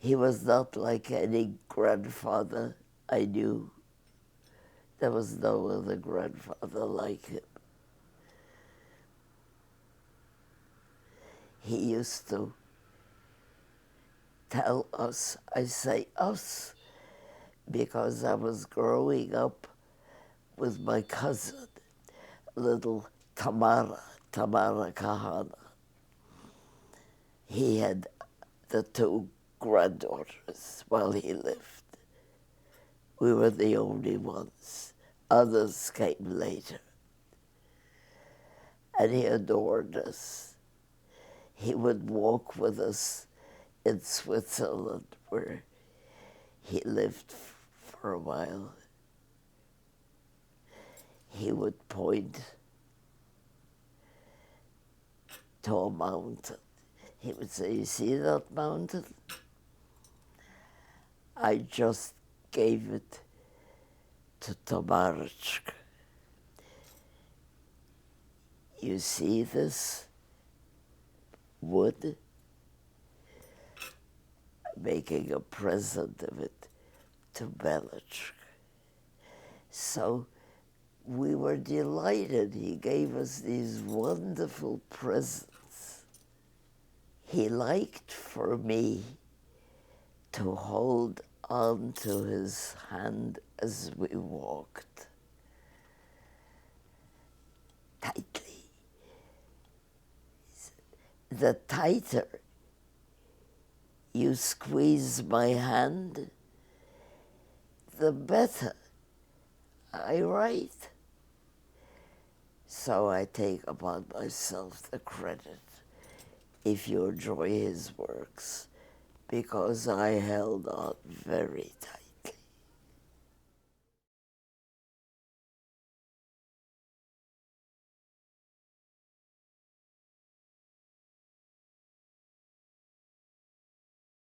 He was not like any grandfather I knew. There was no other grandfather like him. He used to tell us, I say us, because I was growing up with my cousin, little Tamara Kahana. He had the two granddaughters while he lived. We were the only ones. Others came later. And he adored us. He would walk with us in Switzerland, where he lived for a while. He would point to a mountain. He would say, "You see that mountain? I just gave it to Tamara. You see this wood? Making a present of it to Bel. So we were delighted. He gave us these wonderful presents. He liked for me to hold on to his hand as we walked tightly. The tighter you squeeze my hand, the better I write. So I take upon myself the credit if you enjoy his works, because I held on very tight.